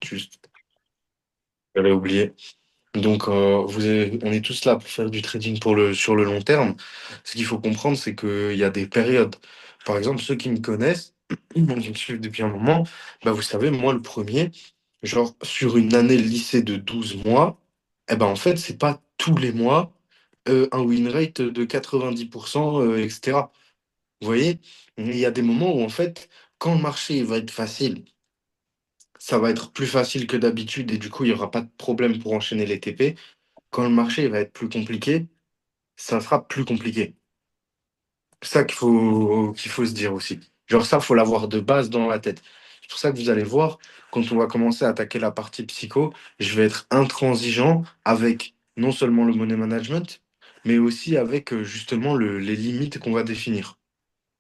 juste, j'avais oublié. Donc, on est tous là pour faire du trading sur le long terme. Ce qu'il faut comprendre, c'est qu'il y a des périodes. Par exemple, ceux qui me connaissent, qui me suivent depuis un moment, bah, vous savez, moi, le premier, genre, sur une année lycée de 12 mois, eh ben, en fait, c'est pas tous les mois un win rate de 90%, etc. Vous voyez, il y a des moments où, en fait, quand le marché va être facile, ça va être plus facile que d'habitude et du coup, il n'y aura pas de problème pour enchaîner les TP. Quand le marché va être plus compliqué, ça sera plus compliqué. C'est ça qu'il faut se dire aussi. Genre ça, faut l'avoir de base dans la tête. C'est pour ça que vous allez voir, quand on va commencer à attaquer la partie psycho, je vais être intransigeant avec non seulement le money management, mais aussi avec justement les limites qu'on va définir,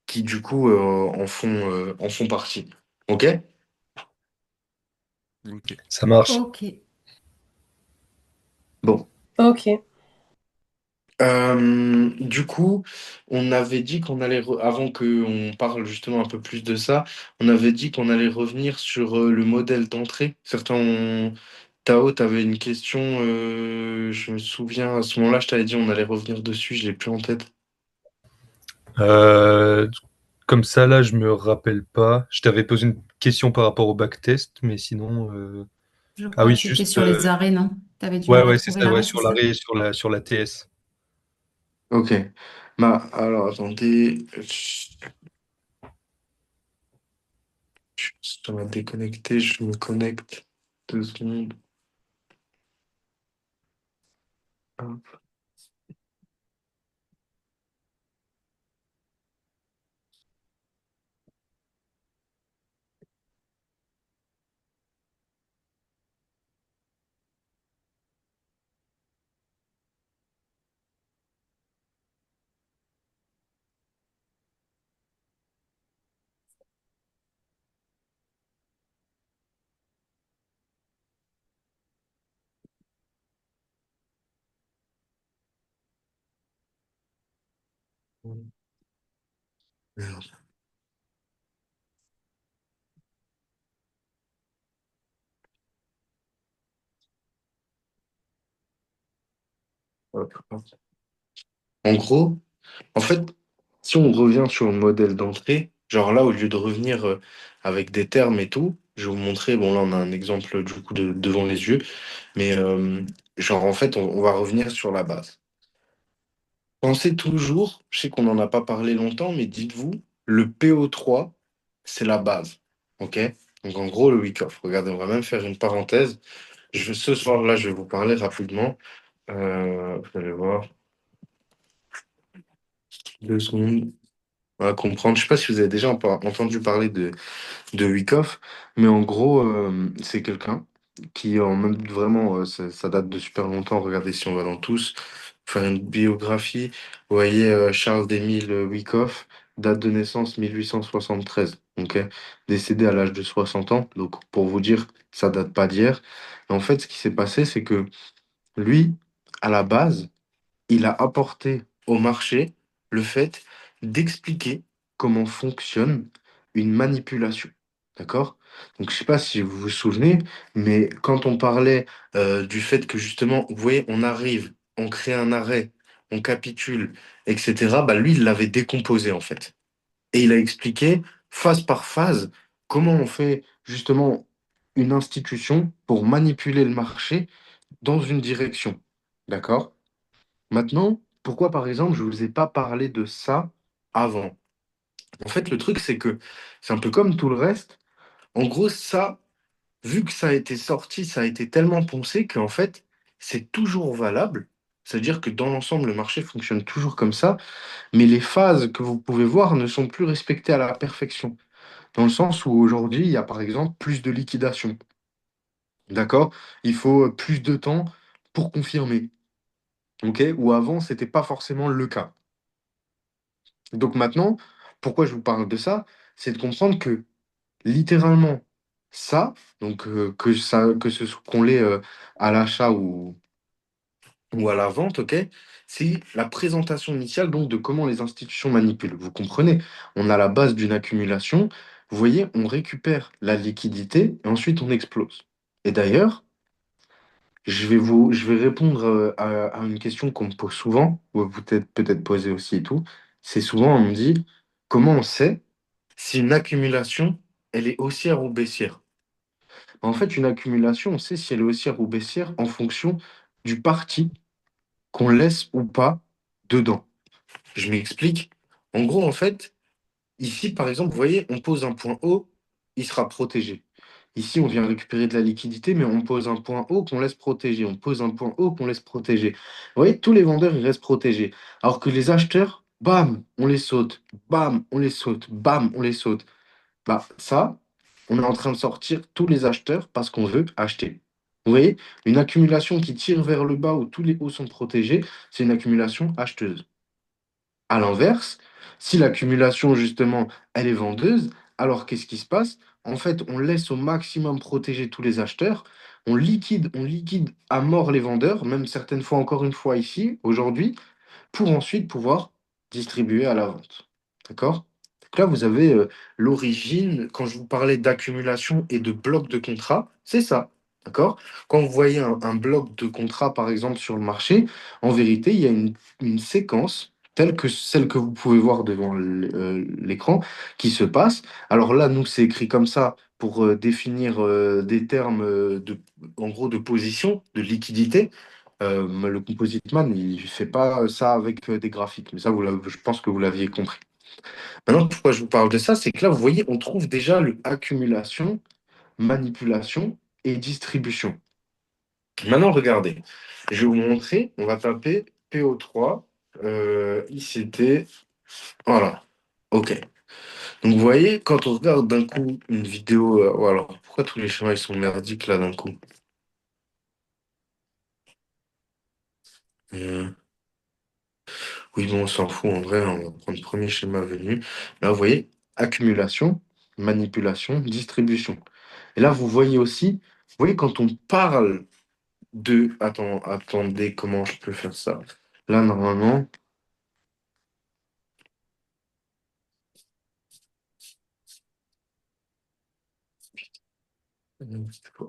qui du coup en font partie. OK? Ok. Ça marche. Ok. Bon. Ok. Du coup, on avait dit qu'on allait, avant qu'on parle justement un peu plus de ça, on avait dit qu'on allait revenir sur le modèle d'entrée. Tao, tu avais une question, je me souviens, à ce moment-là, je t'avais dit on allait revenir dessus, je l'ai plus en tête. Euh, Comme ça, là, je me rappelle pas. Je t'avais posé une question par rapport au backtest, mais sinon. Je Ah crois oui, que c'était juste. sur les arrêts, non? Tu avais du Ouais, mal à ouais, c'est trouver ça, ouais, l'arrêt, c'est sur ça? l'arrêt, sur la TS. Ok. Bah, alors, attendez. Ça m'a déconnecté, je me connecte. 2 secondes. Hop. Merde. Hop, hop. En gros, en fait, si on revient sur le modèle d'entrée, genre là, au lieu de revenir avec des termes et tout, je vais vous montrer, bon là on a un exemple du coup devant les yeux, mais genre en fait on va revenir sur la base. Pensez toujours, je sais qu'on n'en a pas parlé longtemps, mais dites-vous, le PO3, c'est la base. OK? Donc en gros, le week-off. Regardez, on va même faire une parenthèse. Ce soir-là, je vais vous parler rapidement. Vous allez voir, 2 secondes. On va comprendre. Je sais pas si vous avez déjà entendu parler de Wyckoff, mais en gros, c'est quelqu'un qui, en même vraiment, ça date de super longtemps. Regardez si on va dans tous, faire une biographie. Vous voyez, Charles-Émile Wyckoff, date de naissance 1873. Ok, décédé à l'âge de 60 ans. Donc, pour vous dire, ça date pas d'hier. Et en fait, ce qui s'est passé, c'est que lui, à la base, il a apporté au marché le fait d'expliquer comment fonctionne une manipulation. D'accord? Donc, je ne sais pas si vous vous souvenez, mais quand on parlait du fait que justement, vous voyez, on arrive, on crée un arrêt, on capitule, etc., bah, lui, il l'avait décomposé en fait. Et il a expliqué phase par phase comment on fait justement une institution pour manipuler le marché dans une direction. D'accord? Maintenant, pourquoi par exemple je ne vous ai pas parlé de ça avant? En fait, le truc, c'est que c'est un peu comme tout le reste. En gros, ça, vu que ça a été sorti, ça a été tellement poncé qu'en fait, c'est toujours valable. C'est-à-dire que dans l'ensemble, le marché fonctionne toujours comme ça, mais les phases que vous pouvez voir ne sont plus respectées à la perfection. Dans le sens où aujourd'hui, il y a par exemple plus de liquidation. D'accord? Il faut plus de temps pour confirmer. OK? Ou avant, ce n'était pas forcément le cas. Donc maintenant, pourquoi je vous parle de ça? C'est de comprendre que littéralement, ça, donc que ce soit qu'on l'ait à l'achat ou à la vente, ok, c'est la présentation initiale donc de comment les institutions manipulent. Vous comprenez? On a la base d'une accumulation. Vous voyez, on récupère la liquidité et ensuite on explose. Et d'ailleurs, je vais répondre à une question qu'on me pose souvent, ou peut-être posée aussi et tout. C'est souvent, on me dit, comment on sait si une accumulation, elle est haussière ou baissière? En fait, une accumulation, on sait si elle est haussière ou baissière en fonction du parti qu'on laisse ou pas dedans. Je m'explique. En gros, en fait, ici, par exemple, vous voyez, on pose un point haut, il sera protégé. Ici, on vient récupérer de la liquidité, mais on pose un point haut qu'on laisse protéger. On pose un point haut qu'on laisse protéger. Vous voyez, tous les vendeurs, ils restent protégés. Alors que les acheteurs, bam, on les saute. Bam, on les saute. Bam, on les saute. Bah, ça, on est en train de sortir tous les acheteurs parce qu'on veut acheter. Vous voyez, une accumulation qui tire vers le bas où tous les hauts sont protégés, c'est une accumulation acheteuse. À l'inverse, si l'accumulation, justement, elle est vendeuse, alors qu'est-ce qui se passe? En fait, on laisse au maximum protéger tous les acheteurs, on liquide à mort les vendeurs, même certaines fois, encore une fois ici, aujourd'hui, pour ensuite pouvoir distribuer à la vente. D'accord? Donc là, vous avez l'origine, quand je vous parlais d'accumulation et de bloc de contrat, c'est ça. D'accord? Quand vous voyez un bloc de contrat, par exemple, sur le marché, en vérité, il y a une séquence telle que celle que vous pouvez voir devant l'écran qui se passe. Alors là, nous, c'est écrit comme ça pour définir des termes en gros, de position, de liquidité. Mais le Composite Man, il ne fait pas ça avec des graphiques. Mais ça, je pense que vous l'aviez compris. Maintenant, pourquoi je vous parle de ça, c'est que là, vous voyez, on trouve déjà le accumulation, manipulation et distribution. Maintenant, regardez. Je vais vous montrer. On va taper PO3, ICT. Voilà. OK. Donc, vous voyez, quand on regarde d'un coup une vidéo. Alors, pourquoi tous les schémas ils sont merdiques là d'un coup? Euh, Oui, bon, on s'en fout en vrai, on va prendre le premier schéma venu. Là, vous voyez, accumulation, manipulation, distribution. Et là, vous voyez aussi, vous voyez, quand on parle de... Attendez, comment je peux faire ça? Là, normalement...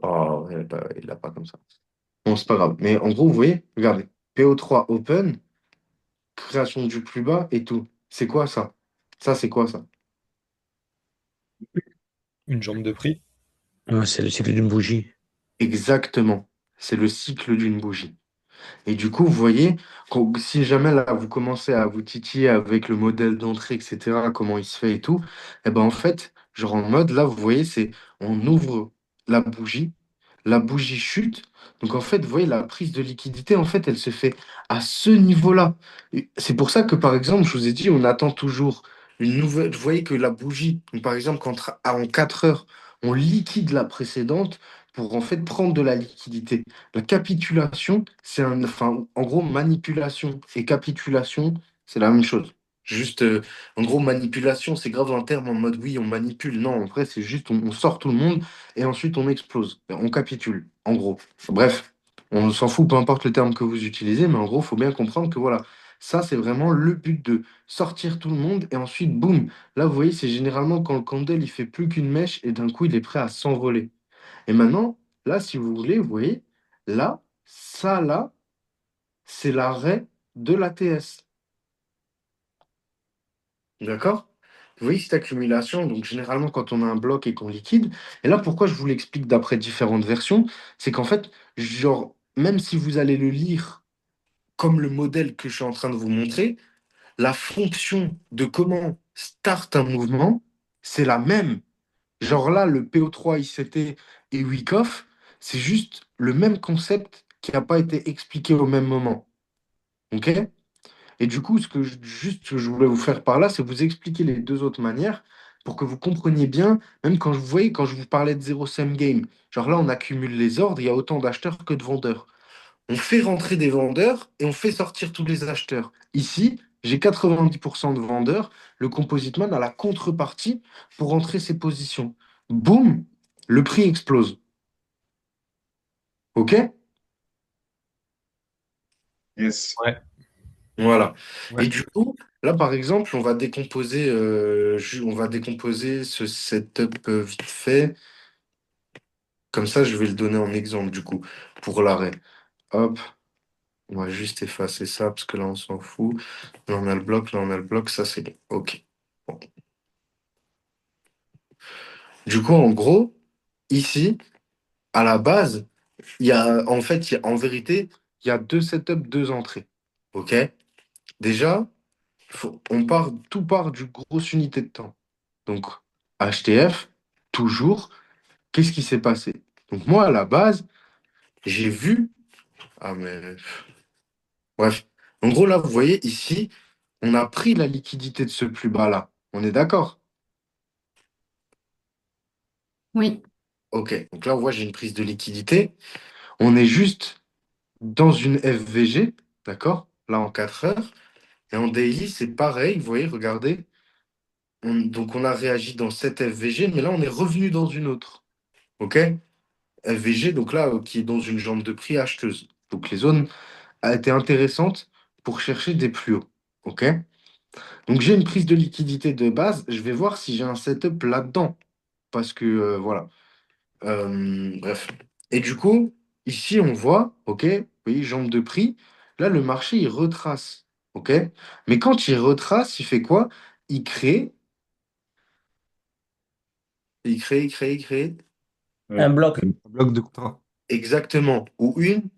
Oh, il l'a pas comme ça. Bon, c'est pas grave. Mais en gros, vous voyez, regardez. PO3 open, création du plus bas et tout. C'est quoi ça? Ça, c'est quoi ça? Une jambe de prix. Ouais, c'est le cycle d'une bougie. Exactement. C'est le cycle d'une bougie. Et du coup, vous voyez, si jamais là, vous commencez à vous titiller avec le modèle d'entrée, etc., comment il se fait et tout, et ben en fait, genre en mode, là, vous voyez, c'est on ouvre la bougie chute. Donc en fait, vous voyez, la prise de liquidité, en fait, elle se fait à ce niveau-là. Et c'est pour ça que, par exemple, je vous ai dit, on attend toujours une nouvelle. Vous voyez que la bougie, donc, par exemple, en 4 heures, on liquide la précédente pour en fait prendre de la liquidité. La capitulation, enfin, en gros, manipulation et capitulation, c'est la même chose. Juste, en gros, manipulation, c'est grave un terme en mode oui, on manipule. Non, en vrai, c'est juste on sort tout le monde et ensuite on explose. On capitule, en gros. Bref, on s'en fout, peu importe le terme que vous utilisez, mais en gros, il faut bien comprendre que voilà, ça, c'est vraiment le but de sortir tout le monde et ensuite, boum. Là, vous voyez, c'est généralement quand le candle, il fait plus qu'une mèche et d'un coup, il est prêt à s'envoler. Et maintenant, là, si vous voulez, vous voyez, là, ça, là, c'est l'arrêt de l'ATS. D'accord? Vous voyez cette accumulation, donc généralement quand on a un bloc et qu'on liquide, et là pourquoi je vous l'explique d'après différentes versions, c'est qu'en fait, genre, même si vous allez le lire comme le modèle que je suis en train de vous montrer, la fonction de comment start un mouvement, c'est la même. Genre là, le PO3 ICT et Wyckoff, c'est juste le même concept qui n'a pas été expliqué au même moment. OK? Et du coup, juste ce que je voulais vous faire par là, c'est vous expliquer les deux autres manières pour que vous compreniez bien, même quand vous voyez, quand je vous parlais de zero sum game, genre là, on accumule les ordres, il y a autant d'acheteurs que de vendeurs. On fait rentrer des vendeurs et on fait sortir tous les acheteurs. Ici, j'ai 90% de vendeurs. Le Composite Man a la contrepartie pour rentrer ses positions. Boum, le prix explose. OK? Yes. Ouais. Voilà. Et Ouais. du coup, là, par exemple, on va décomposer ce setup vite fait. Comme ça, je vais le donner en exemple, du coup, pour l'arrêt. Hop, on va juste effacer ça, parce que là, on s'en fout. Là, on a le bloc, là, on a le bloc, ça, c'est bon. OK. Bon. Du coup, en gros, ici, à la base, en fait, en vérité, il y a deux setups, deux entrées. OK? Déjà, tout part du grosse unité de temps. Donc, HTF, toujours, qu'est-ce qui s'est passé? Donc, moi, à la base, j'ai vu. Ah, mais. Bref. En gros, là, vous voyez, ici, on a pris la liquidité de ce plus bas-là. On est d'accord? Oui. OK. Donc là, on voit, j'ai une prise de liquidité. On est juste dans une FVG, d'accord? Là, en 4 heures. Et en daily, c'est pareil. Vous voyez, regardez. Donc, on a réagi dans cette FVG, mais là, on est revenu dans une autre. OK? FVG, donc là, qui est dans une jambe de prix acheteuse. Donc, les zones a été intéressantes pour chercher des plus hauts. OK? Donc, j'ai une prise de liquidité de base. Je vais voir si j'ai un setup là-dedans. Parce que, voilà. Bref. Et du coup, ici, on voit, OK, vous voyez, jambe de prix. Là, le marché, il retrace. OK? Mais quand il retrace, il fait quoi? Il crée, il crée. Un bloc, Un bloc de contrat. Exactement. Ou une.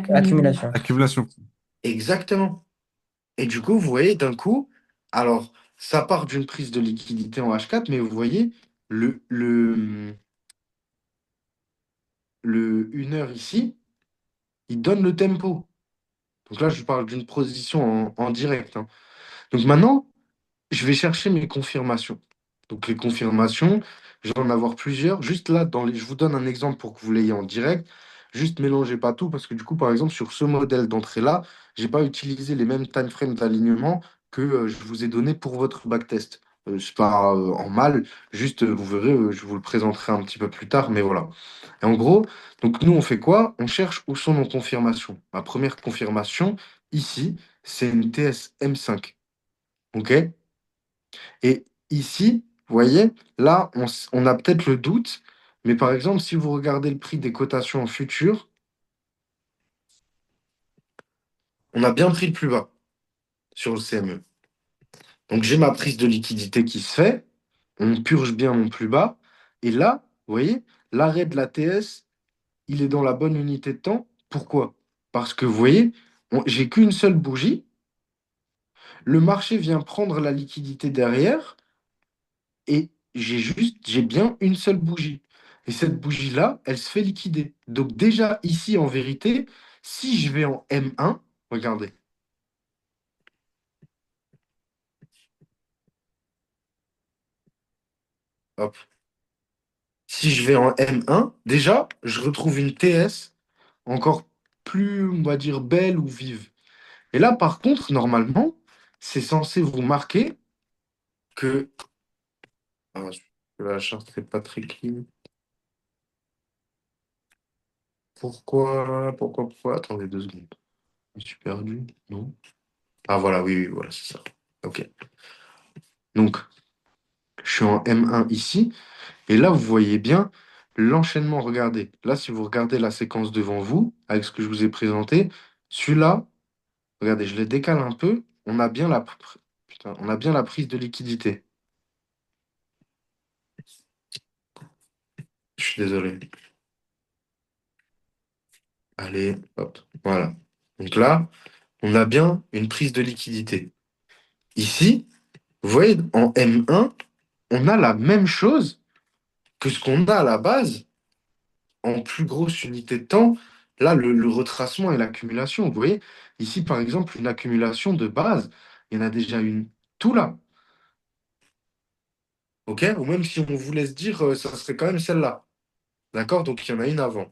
accumulation. Accumulation. Exactement. Et du coup, vous voyez, d'un coup, alors, ça part d'une prise de liquidité en H4, mais vous voyez, le, le, le 1 heure ici, il donne le tempo. Donc là, je parle d'une position en direct, hein. Donc maintenant, je vais chercher mes confirmations. Donc les confirmations, je vais en avoir plusieurs. Juste là, je vous donne un exemple pour que vous l'ayez en direct. Juste mélangez pas tout parce que du coup, par exemple, sur ce modèle d'entrée-là, j'ai pas utilisé les mêmes time frames d'alignement que je vous ai donné pour votre backtest. C'est pas en mal, juste vous verrez, je vous le présenterai un petit peu plus tard, mais voilà. Et en gros, donc nous, on fait quoi? On cherche où sont nos confirmations. Ma première confirmation, ici, c'est une TS M5. OK? Et ici, vous voyez, là, on a peut-être le doute, mais par exemple, si vous regardez le prix des cotations en futur, on a bien pris le plus bas sur le CME. Donc j'ai ma prise de liquidité qui se fait, on purge bien mon plus bas, et là, vous voyez, l'arrêt de la TS, il est dans la bonne unité de temps. Pourquoi? Parce que vous voyez, j'ai qu'une seule bougie, le marché vient prendre la liquidité derrière, et j'ai bien une seule bougie. Et cette bougie-là, elle se fait liquider. Donc déjà ici, en vérité, si je vais en M1, regardez, hop, si je vais en M1, déjà, je retrouve une TS encore plus, on va dire, belle ou vive. Et là, par contre, normalement, c'est censé vous marquer que... Ah, la charte n'est pas très clean. Pourquoi? Attendez 2 secondes. Je me suis perdu, non? Ah voilà, oui, oui, voilà, c'est ça. Ok. Donc, je suis en M1 ici. Et là, vous voyez bien l'enchaînement. Regardez. Là, si vous regardez la séquence devant vous, avec ce que je vous ai présenté, celui-là, regardez, je les décale un peu. Putain, on a bien la prise de liquidité. Je suis désolé. Allez, hop, voilà. Donc là, on a bien une prise de liquidité. Ici, vous voyez, en M1, on a la même chose que ce qu'on a à la base en plus grosse unité de temps, là, le retracement et l'accumulation. Vous voyez, ici, par exemple, une accumulation de base, il y en a déjà une tout là. OK? Ou même si on vous laisse dire, ça serait quand même celle-là. D'accord? Donc, il y en a une avant.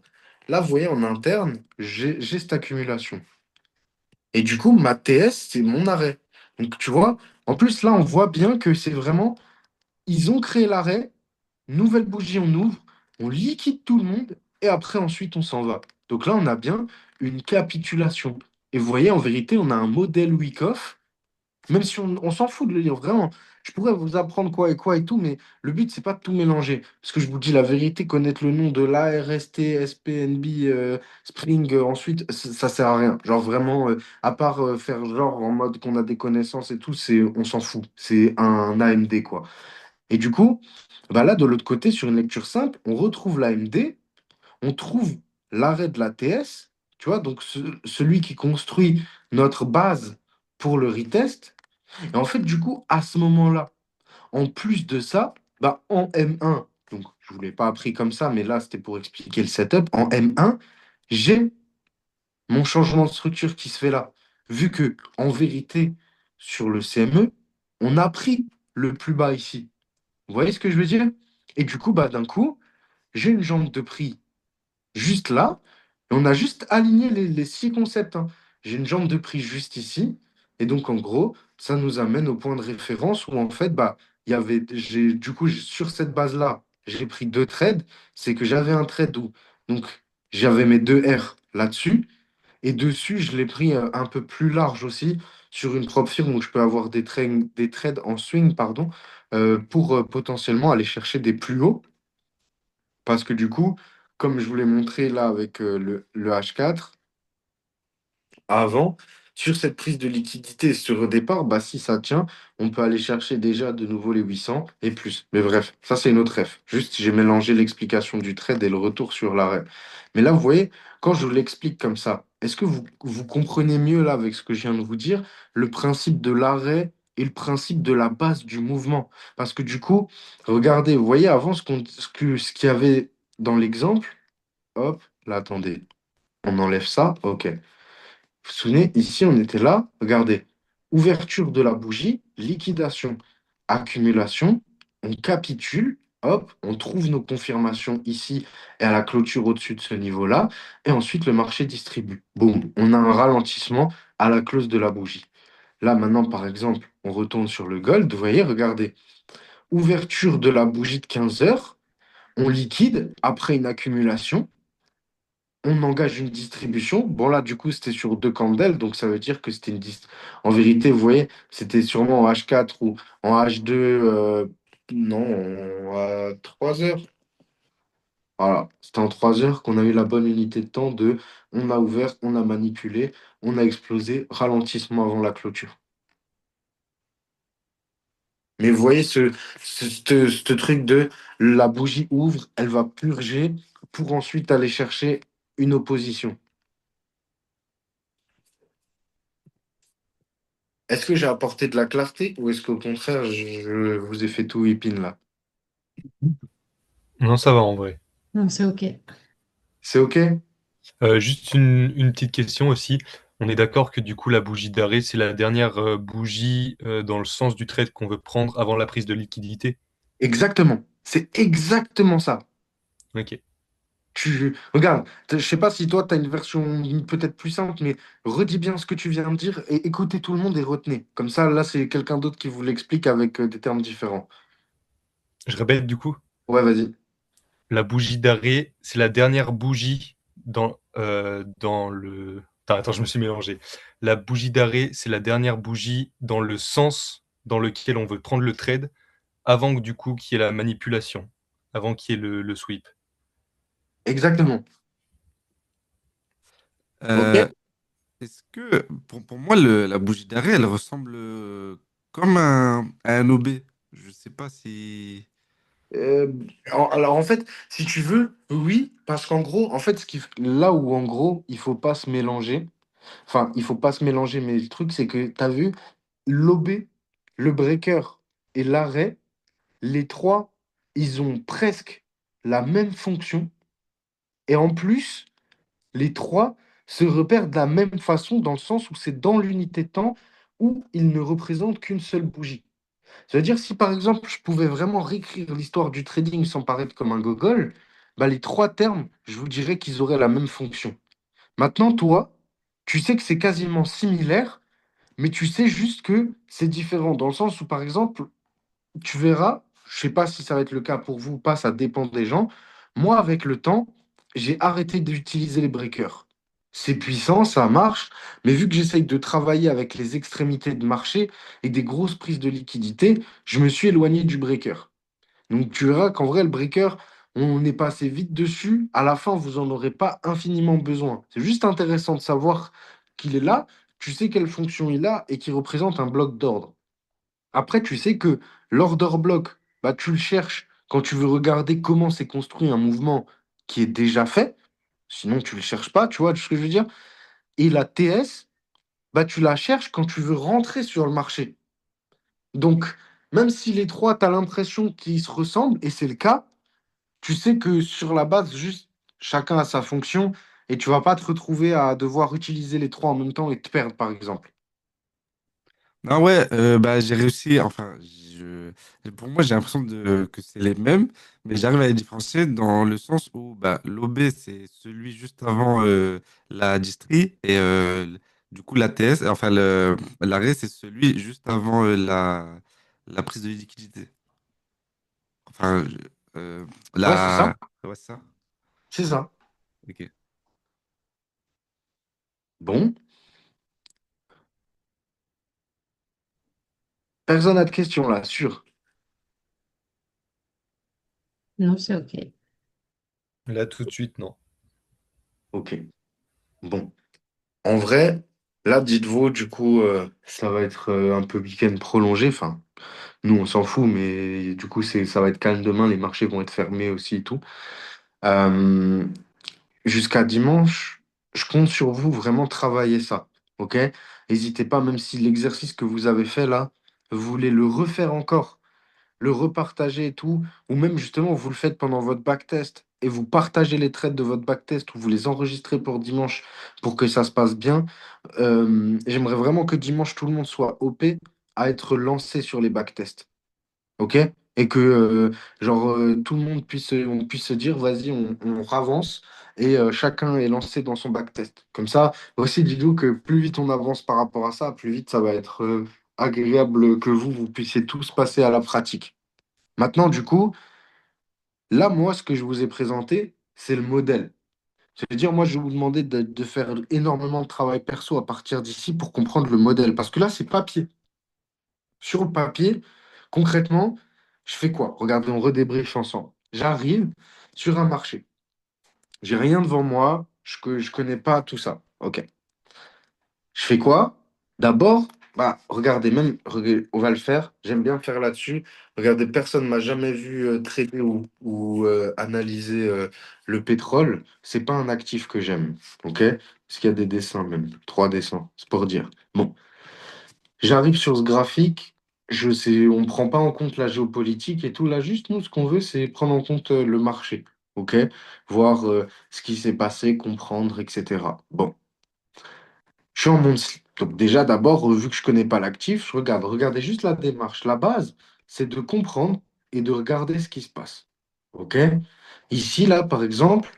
Là, vous voyez, en interne, j'ai cette accumulation. Et du coup, ma TS, c'est mon arrêt. Donc, tu vois, en plus, là, on voit bien que c'est vraiment, ils ont créé l'arrêt, nouvelle bougie, on ouvre, on liquide tout le monde et après, ensuite, on s'en va. Donc là, on a bien une capitulation. Et vous voyez, en vérité, on a un modèle Wyckoff, même si on s'en fout de le lire vraiment. Je pourrais vous apprendre quoi et quoi et tout, mais le but, c'est pas de tout mélanger. Parce que je vous dis la vérité, connaître le nom de l'ARST, SPNB, Spring, ensuite, ça sert à rien. Genre vraiment, à part faire genre en mode qu'on a des connaissances et tout, on s'en fout. C'est un AMD, quoi. Et du coup, bah là, de l'autre côté, sur une lecture simple, on retrouve l'AMD, on trouve l'arrêt de la TS, tu vois, donc celui qui construit notre base pour le retest. Et en fait, du coup, à ce moment-là, en plus de ça, bah, en M1, donc je ne vous l'ai pas appris comme ça, mais là, c'était pour expliquer le setup. En M1, j'ai mon changement de structure qui se fait là. Vu que, en vérité, sur le CME, on a pris le plus bas ici. Vous voyez ce que je veux dire? Et du coup, bah, d'un coup, j'ai une jambe de prix juste là. Et on a juste aligné les six concepts, hein. J'ai une jambe de prix juste ici. Et donc, en gros, ça nous amène au point de référence où, en fait, bah, du coup, sur cette base-là, j'ai pris deux trades. C'est que j'avais un trade où, donc, j'avais mes deux R là-dessus. Et dessus, je l'ai pris un peu plus large aussi sur une propre firme où je peux avoir des trades en swing, pardon, pour potentiellement aller chercher des plus hauts. Parce que du coup, comme je vous l'ai montré là avec le H4, avant, sur cette prise de liquidité sur le départ, bah, si ça tient, on peut aller chercher déjà de nouveau les 800 et plus. Mais bref, ça c'est une autre ref. Juste, j'ai mélangé l'explication du trade et le retour sur l'arrêt. Mais là, vous voyez, quand je vous l'explique comme ça, est-ce que vous comprenez mieux là avec ce que je viens de vous dire, le principe de l'arrêt et le principe de la base du mouvement? Parce que du coup, regardez, vous voyez avant ce qu'il y avait dans l'exemple, hop, là, attendez, on enlève ça, ok. Vous vous souvenez, ici, on était là, regardez, ouverture de la bougie, liquidation, accumulation, on capitule, hop, on trouve nos confirmations ici et à la clôture au-dessus de ce niveau-là, et ensuite le marché distribue. Boum, on a un ralentissement à la close de la bougie. Là, maintenant, par exemple, on retourne sur le gold, vous voyez, regardez, ouverture de la bougie de 15 heures, on liquide après une accumulation, on engage une distribution. Bon, là, du coup, c'était sur deux candles, donc ça veut dire que c'était En vérité, vous voyez, c'était sûrement en H4 ou en H2, non, à 3 heures. Voilà, c'était en 3 heures qu'on a eu la bonne unité de temps de on a ouvert, on a manipulé, on a explosé, ralentissement avant la clôture. Mais vous voyez ce truc de la bougie ouvre, elle va purger pour ensuite aller chercher une opposition. Est-ce que j'ai apporté de la clarté ou est-ce qu'au contraire, je vous ai fait tout épine là? Non, ça va en vrai. Non, c'est OK. C'est OK? Juste une petite question aussi. On est d'accord que du coup, la bougie d'arrêt, c'est la dernière bougie dans le sens du trade qu'on veut prendre avant la prise de liquidité. Exactement. C'est exactement ça. Ok. Regarde, je sais pas si toi, tu as une version peut-être plus simple, mais redis bien ce que tu viens de dire et écoutez tout le monde et retenez. Comme ça, là, c'est quelqu'un d'autre qui vous l'explique avec des termes différents. Je répète du coup. Ouais, vas-y. La bougie d'arrêt, c'est la dernière bougie dans le... Attends, je me suis mélangé. La bougie d'arrêt, c'est la dernière bougie dans le sens dans lequel on veut prendre le trade avant que du coup qu'il y ait la manipulation, avant qu'il y ait le sweep. Exactement. Euh, OK? Est-ce que, pour moi, la bougie d'arrêt, elle ressemble comme à un OB. Je sais pas si... Euh, alors en fait, si tu veux, oui, parce qu'en gros, en fait, là où en gros, il faut pas se mélanger, enfin, il faut pas se mélanger, mais le truc, c'est que tu as vu, l'OB, le breaker et l'arrêt, les trois, ils ont presque la même fonction. Et en plus, les trois se repèrent de la même façon, dans le sens où c'est dans l'unité de temps où ils ne représentent qu'une seule bougie. Ça veut dire, si par exemple, je pouvais vraiment réécrire l'histoire du trading sans paraître comme un gogol, bah, les trois termes, je vous dirais qu'ils auraient la même fonction. Maintenant, toi, tu sais que c'est quasiment similaire, mais tu sais juste que c'est différent, dans le sens où, par exemple, tu verras, je sais pas si ça va être le cas pour vous ou pas, ça dépend des gens. Moi, avec le temps, j'ai arrêté d'utiliser les breakers. C'est puissant, ça marche, mais vu que j'essaye de travailler avec les extrémités de marché et des grosses prises de liquidité, je me suis éloigné du breaker. Donc tu verras qu'en vrai, le breaker, on est passé vite dessus. À la fin, vous n'en aurez pas infiniment besoin. C'est juste intéressant de savoir qu'il est là, tu sais quelle fonction il a et qu'il représente un bloc d'ordre. Après, tu sais que l'order block, bah, tu le cherches quand tu veux regarder comment s'est construit un mouvement qui est déjà fait. Sinon, tu ne le cherches pas, tu vois ce que je veux dire? Et la TS, bah, tu la cherches quand tu veux rentrer sur le marché. Donc, même si les trois, tu as l'impression qu'ils se ressemblent, et c'est le cas, tu sais que sur la base, juste chacun a sa fonction, et tu vas pas te retrouver à devoir utiliser les trois en même temps et te perdre, par exemple. Non, ouais, bah, j'ai réussi. Enfin, pour moi, j'ai l'impression que c'est les mêmes, mais j'arrive à les différencier dans le sens où bah, l'OB, c'est celui juste avant la distrie, et du coup, l'ATS, enfin, l'arrêt, c'est celui juste avant la prise de liquidité. Enfin, Ouais, c'est ça. la. Ouais, c'est ça? C'est ça. Ok. Bon, personne n'a de questions là, sûr. Non, c'est OK. Là, tout de suite, non. Ok. Bon. En vrai, là, dites-vous, du coup, ça va être un peu week-end prolongé. Enfin, nous, on s'en fout, mais du coup, ça va être calme demain. Les marchés vont être fermés aussi et tout. Euh, Jusqu'à dimanche, je compte sur vous vraiment travailler ça. Ok? N'hésitez pas, même si l'exercice que vous avez fait là, vous voulez le refaire encore, le repartager et tout, ou même justement, vous le faites pendant votre backtest et vous partagez les trades de votre backtest ou vous les enregistrez pour dimanche pour que ça se passe bien. J'aimerais vraiment que dimanche, tout le monde soit OP à être lancé sur les backtests. OK? Et que tout le monde on puisse se dire, vas-y, on avance et chacun est lancé dans son backtest. Comme ça, aussi, dis-nous que plus vite on avance par rapport à ça, plus vite ça va être agréable que vous puissiez tous passer à la pratique. Maintenant, du coup, là, moi, ce que je vous ai présenté, c'est le modèle. C'est-à-dire, moi, je vais vous demander de faire énormément de travail perso à partir d'ici pour comprendre le modèle. Parce que là, c'est papier. Sur le papier, concrètement, je fais quoi? Regardez, on redébriefe ensemble. J'arrive sur un marché. J'ai rien devant moi. Je connais pas tout ça. OK. Je fais quoi? D'abord, bah, regardez, on va le faire. J'aime bien faire là-dessus. Regardez, personne m'a jamais vu traiter ou analyser le pétrole. C'est pas un actif que j'aime. OK? Parce qu'il y a des dessins même. Trois dessins. C'est pour dire. Bon. J'arrive sur ce graphique, je sais, on ne prend pas en compte la géopolitique et tout. Là, juste, nous, ce qu'on veut, c'est prendre en compte le marché. OK? Voir ce qui s'est passé, comprendre, etc. Bon, je suis en monthly. Donc, déjà, d'abord, vu que je ne connais pas l'actif, je regarde. Regardez juste la démarche. La base, c'est de comprendre et de regarder ce qui se passe. OK? Ici, là, par exemple,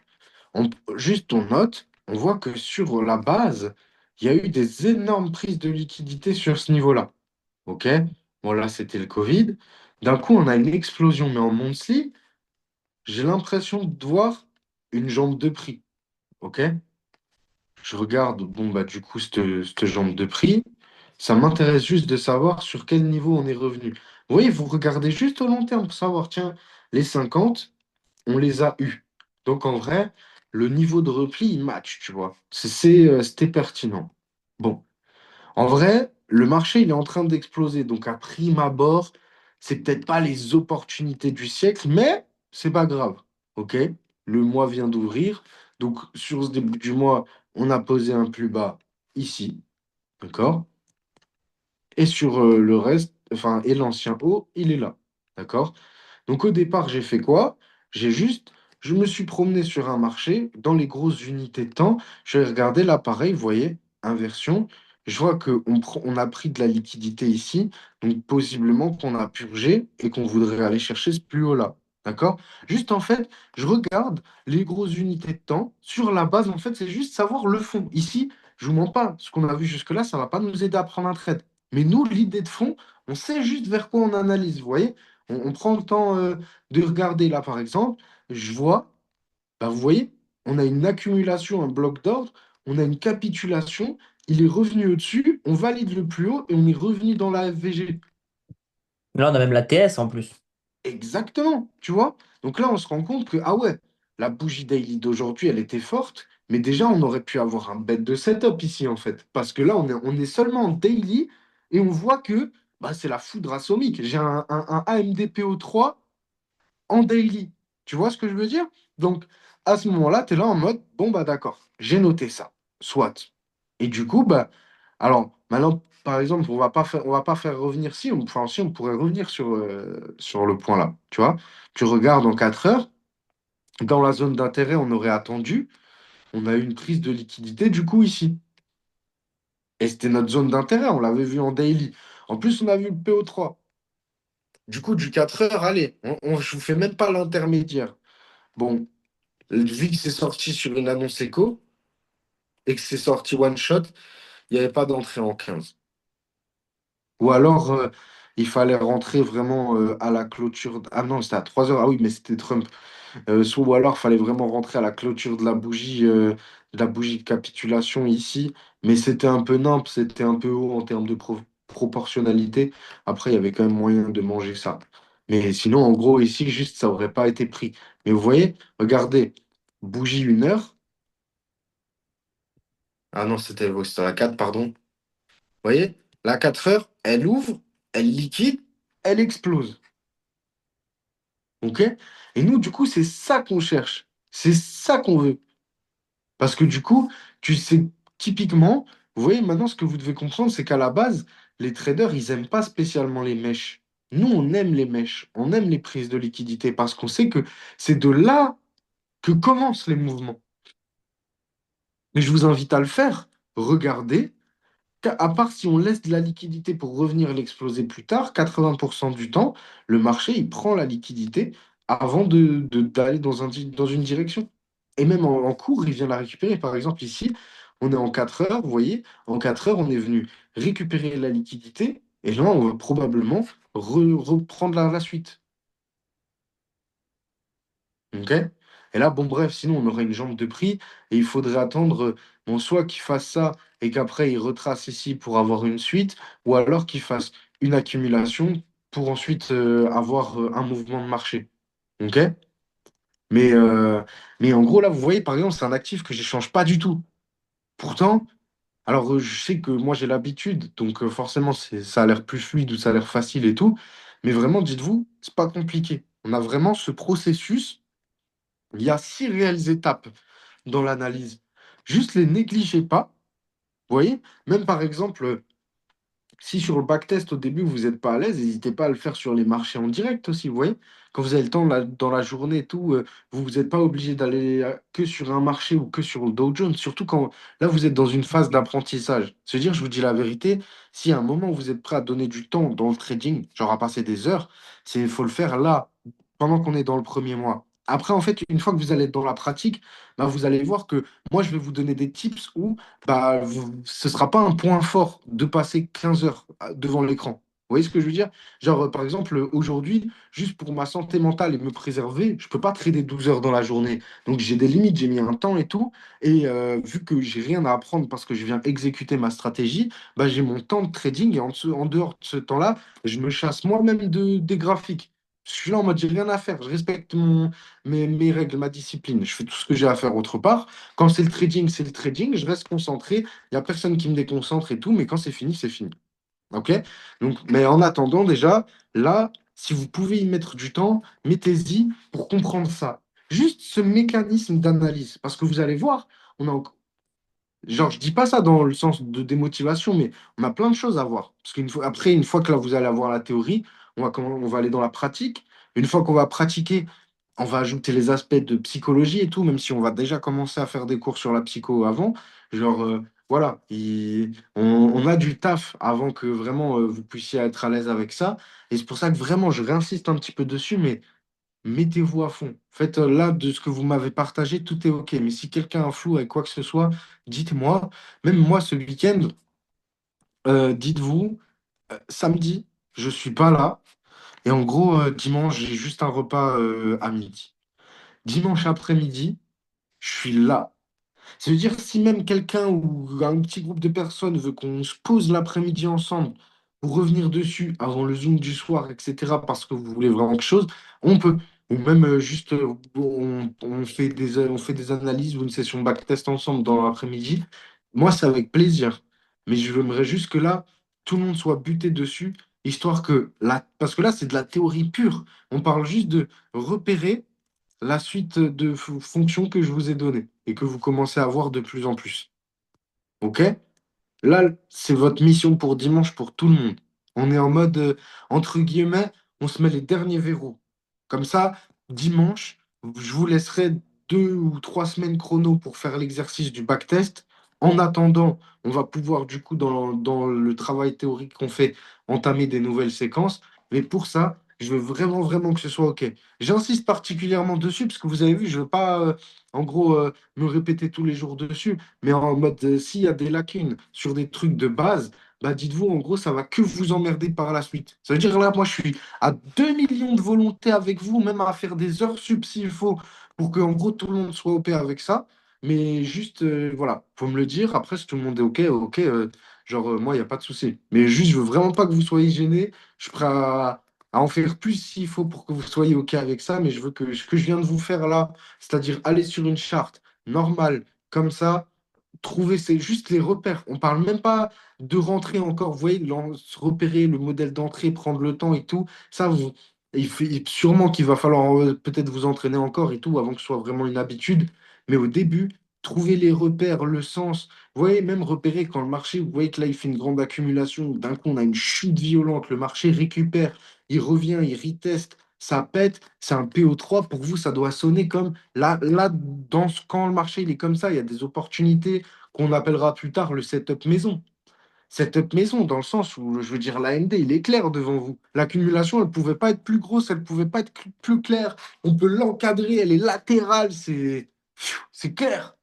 on, juste on note, on voit que sur la base, il y a eu des énormes prises de liquidité sur ce niveau-là. OK? Bon, là, c'était le Covid. D'un coup, on a une explosion, mais en monthly, j'ai l'impression de voir une jambe de prix. OK? Je regarde, bon, bah, du coup, cette jambe de prix, ça m'intéresse juste de savoir sur quel niveau on est revenu. Vous voyez, vous regardez juste au long terme pour savoir, tiens, les 50, on les a eus. Donc, en vrai, le niveau de repli, il match, tu vois. C'était pertinent. Bon. En vrai, le marché, il est en train d'exploser. Donc, à prime abord, c'est peut-être pas les opportunités du siècle, mais c'est pas grave. OK? Le mois vient d'ouvrir. Donc, sur ce début du mois, on a posé un plus bas ici. D'accord? Et sur le reste, enfin, et l'ancien haut, il est là. D'accord? Donc au départ, j'ai fait quoi? Je me suis promené sur un marché dans les grosses unités de temps. Je vais regarder là, pareil, vous voyez, inversion. Je vois on a pris de la liquidité ici, donc possiblement qu'on a purgé et qu'on voudrait aller chercher ce plus haut-là. D'accord? Juste en fait, je regarde les grosses unités de temps. Sur la base, en fait, c'est juste savoir le fond. Ici, je vous mens pas, ce qu'on a vu jusque-là, ça ne va pas nous aider à prendre un trade. Mais nous, l'idée de fond, on sait juste vers quoi on analyse, vous voyez? On prend le temps de regarder là, par exemple, je vois, bah, vous voyez, on a une accumulation, un bloc d'ordre on a une capitulation, il est revenu au-dessus, on valide le plus haut et on est revenu dans la FVG. Là, on a même la TS en plus. Exactement, tu vois? Donc là, on se rend compte que, ah ouais, la bougie daily d'aujourd'hui, elle était forte, mais déjà, on aurait pu avoir un bête de setup ici, en fait. Parce que là, on est seulement en daily et on voit que bah, c'est la foudre atomique. J'ai un AMD PO3 en daily. Tu vois ce que je veux dire? Donc, à ce moment-là, tu es là en mode, bon, bah d'accord, j'ai noté ça, soit. Et du coup, bah, alors, maintenant, par exemple, on va pas faire revenir si, enfin, si, on pourrait revenir sur le point là, tu vois? Tu regardes en 4 heures, dans la zone d'intérêt, on aurait attendu, on a eu une prise de liquidité, du coup, ici. Et c'était notre zone d'intérêt, on l'avait vu en daily. En plus, on a vu le PO3. Du coup, du 4 heures, allez, je vous fais même pas l'intermédiaire. Bon, vu que c'est sorti sur une annonce éco et que c'est sorti one shot, il n'y avait pas d'entrée en 15. Ou alors, il fallait rentrer vraiment à la clôture. Ah non, c'était à 3 heures. Ah oui, mais c'était Trump. Ou alors, il fallait vraiment rentrer à la clôture de la bougie de capitulation ici. Mais c'était un peu nimp, c'était un peu haut en termes de proportionnalité. Après, il y avait quand même moyen de manger ça. Mais sinon, en gros, ici, juste, ça aurait pas été pris. Mais vous voyez, regardez, bougie 1 heure. Ah non, c'était la 4 pardon. Vous voyez, la 4 heures, elle ouvre, elle liquide, elle explose. OK? Et nous, du coup, c'est ça qu'on cherche. C'est ça qu'on veut. Parce que du coup, tu sais, typiquement, vous voyez, maintenant, ce que vous devez comprendre, c'est qu'à la base, les traders, ils n'aiment pas spécialement les mèches. Nous, on aime les mèches, on aime les prises de liquidité parce qu'on sait que c'est de là que commencent les mouvements. Mais je vous invite à le faire. Regardez. À part si on laisse de la liquidité pour revenir l'exploser plus tard, 80% du temps, le marché, il prend la liquidité avant d'aller dans une direction. Et même en cours, il vient la récupérer. Par exemple, ici, on est en 4 heures, vous voyez, en 4 heures, on est venu récupérer la liquidité, et là, on va probablement reprendre la suite. OK? Et là, bon, bref, sinon, on aurait une jambe de prix et il faudrait attendre, bon, soit qu'il fasse ça et qu'après, il retrace ici pour avoir une suite, ou alors qu'il fasse une accumulation pour ensuite avoir un mouvement de marché. OK? Mais, euh, mais en gros, là, vous voyez, par exemple, c'est un actif que j'échange pas du tout. Pourtant, alors, je sais que moi, j'ai l'habitude, donc forcément, ça a l'air plus fluide ou ça a l'air facile et tout. Mais vraiment, dites-vous, c'est pas compliqué. On a vraiment ce processus. Il y a 6 réelles étapes dans l'analyse. Juste les négligez pas. Vous voyez? Même par exemple, si sur le backtest au début vous n'êtes pas à l'aise, n'hésitez pas à le faire sur les marchés en direct aussi. Vous voyez? Quand vous avez le temps dans la journée et tout, vous n'êtes pas obligé d'aller que sur un marché ou que sur le Dow Jones. Surtout quand là vous êtes dans une phase d'apprentissage. Se dire, je vous dis la vérité, si à un moment vous êtes prêt à donner du temps dans le trading, genre à passer des heures, il faut le faire là, pendant qu'on est dans le premier mois. Après, en fait, une fois que vous allez être dans la pratique, bah, vous allez voir que moi, je vais vous donner des tips où bah, ce ne sera pas un point fort de passer 15 heures devant l'écran. Vous voyez ce que je veux dire? Genre, par exemple, aujourd'hui, juste pour ma santé mentale et me préserver, je ne peux pas trader 12 heures dans la journée. Donc, j'ai des limites, j'ai mis un temps et tout. Et vu que j'ai rien à apprendre parce que je viens exécuter ma stratégie, bah, j'ai mon temps de trading et en dehors de ce temps-là, je me chasse moi-même des graphiques. Je suis là en mode, j'ai rien à faire. Je respecte mes règles, ma discipline. Je fais tout ce que j'ai à faire autre part. Quand c'est le trading, c'est le trading. Je reste concentré. Il n'y a personne qui me déconcentre et tout. Mais quand c'est fini, c'est fini. OK? Donc, mais en attendant, déjà, là, si vous pouvez y mettre du temps, mettez-y pour comprendre ça. Juste ce mécanisme d'analyse. Parce que vous allez voir, on a, genre, je dis pas ça dans le sens de démotivation, mais on a plein de choses à voir. Parce après, une fois que là, vous allez avoir la théorie, on va aller dans la pratique. Une fois qu'on va pratiquer, on va ajouter les aspects de psychologie et tout, même si on va déjà commencer à faire des cours sur la psycho avant. Genre, voilà, on a du taf avant que vraiment vous puissiez être à l'aise avec ça. Et c'est pour ça que vraiment, je réinsiste un petit peu dessus, mais mettez-vous à fond. En fait, là, de ce que vous m'avez partagé, tout est OK. Mais si quelqu'un a un flou avec quoi que ce soit, dites-moi. Même moi, ce week-end, dites-vous, samedi, je suis pas là. Et en gros, dimanche, j'ai juste un repas à midi. Dimanche après-midi, je suis là. Ça veut dire si même quelqu'un ou un petit groupe de personnes veut qu'on se pose l'après-midi ensemble pour revenir dessus avant le Zoom du soir, etc., parce que vous voulez vraiment quelque chose, on peut. Ou même juste, on fait des analyses ou une session backtest ensemble dans l'après-midi. Moi, c'est avec plaisir. Mais je j'aimerais juste que là, tout le monde soit buté dessus, histoire que là, parce que là, c'est de la théorie pure. On parle juste de repérer la suite de fonctions que je vous ai données et que vous commencez à voir de plus en plus. OK? Là, c'est votre mission pour dimanche pour tout le monde. On est en mode, entre guillemets, on se met les derniers verrous. Comme ça, dimanche, je vous laisserai 2 ou 3 semaines chrono pour faire l'exercice du backtest. En attendant, on va pouvoir, du coup, dans le travail théorique qu'on fait, entamer des nouvelles séquences. Mais pour ça, je veux vraiment, vraiment que ce soit OK. J'insiste particulièrement dessus parce que vous avez vu, je ne veux pas, en gros, me répéter tous les jours dessus. Mais en mode, s'il y a des lacunes sur des trucs de base, bah dites-vous, en gros, ça va que vous emmerder par la suite. Ça veut dire là, moi, je suis à 2 millions de volonté avec vous, même à faire des heures sup s'il faut, pour que, en gros, tout le monde soit OP avec ça. Mais juste, voilà, faut me le dire. Après, si tout le monde est OK, OK, genre, moi, il n'y a pas de souci. Mais juste, je veux vraiment pas que vous soyez gênés. Je suis prêt à en faire plus s'il faut pour que vous soyez OK avec ça. Mais je veux que ce que je viens de vous faire là, c'est-à-dire aller sur une charte normale, comme ça, trouver c'est juste les repères. On parle même pas de rentrer encore, vous voyez, se repérer le modèle d'entrée, prendre le temps et tout. Ça, sûrement qu'il va falloir peut-être vous entraîner encore et tout avant que ce soit vraiment une habitude. Mais au début, trouver les repères, le sens. Vous voyez, même repérer quand le marché, vous voyez que là, il fait une grande accumulation. D'un coup, on a une chute violente. Le marché récupère, il revient, il reteste. Ça pète, c'est un PO3. Pour vous, ça doit sonner comme là quand le marché il est comme ça, il y a des opportunités qu'on appellera plus tard le setup maison. Setup maison, dans le sens où, je veux dire, l'AMD, il est clair devant vous. L'accumulation, elle ne pouvait pas être plus grosse, elle ne pouvait pas être plus claire. On peut l'encadrer, elle est latérale, c'est clair.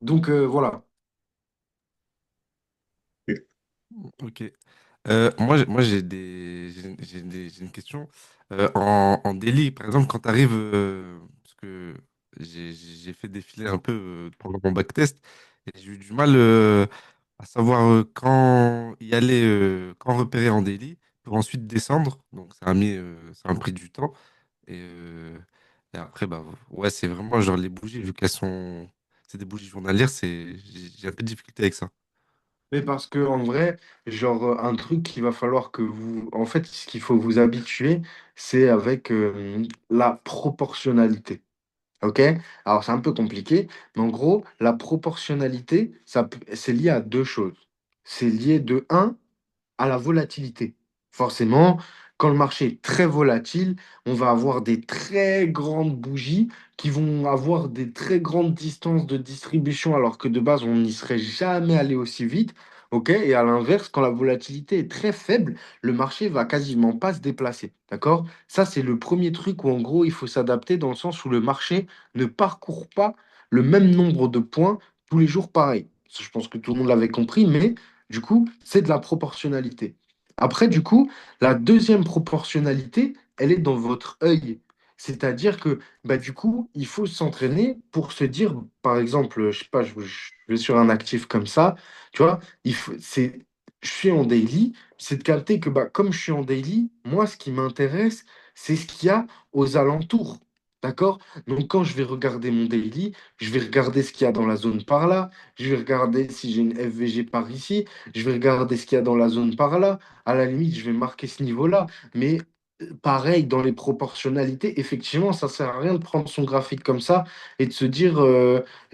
Donc, voilà. Ok. Moi j'ai une question. En daily, par exemple, quand tu arrives, parce que j'ai fait défiler un peu pendant mon backtest, et j'ai eu du mal à savoir quand y aller, quand repérer en daily, pour ensuite descendre. Donc ça a pris du temps. Et, euh, et après, bah, ouais, c'est vraiment genre les bougies, vu c'est des bougies journalières, j'ai un peu de difficulté avec ça. Mais parce que en vrai, genre, un truc qu'il va falloir que vous. En fait, ce qu'il faut vous habituer, c'est avec la proportionnalité. OK? Alors, c'est un peu compliqué, mais en gros, la proportionnalité, c'est lié à deux choses. C'est lié de un à la volatilité. Forcément, quand le marché est très volatile, on va avoir des très grandes bougies qui vont avoir des très grandes distances de distribution, alors que de base, on n'y serait jamais allé aussi vite. OK? Et à l'inverse, quand la volatilité est très faible, le marché va quasiment pas se déplacer. D'accord? Ça, c'est le premier truc où, en gros, il faut s'adapter dans le sens où le marché ne parcourt pas le même nombre de points tous les jours pareil. Ça, je pense que tout le monde l'avait compris, mais du coup, c'est de la proportionnalité. Après, du coup, la deuxième proportionnalité, elle est dans votre œil. C'est-à-dire que, bah, du coup, il faut s'entraîner pour se dire, par exemple, je sais pas, je vais sur un actif comme ça, tu vois, je suis en daily, c'est de capter que, bah, comme je suis en daily, moi, ce qui m'intéresse, c'est ce qu'il y a aux alentours. D'accord? Donc, quand je vais regarder mon daily, je vais regarder ce qu'il y a dans la zone par là, je vais regarder si j'ai une FVG par ici, je vais regarder ce qu'il y a dans la zone par là. À la limite, je vais marquer ce niveau-là. Mais pareil, dans les proportionnalités, effectivement, ça sert à rien de prendre son graphique comme ça et de se dire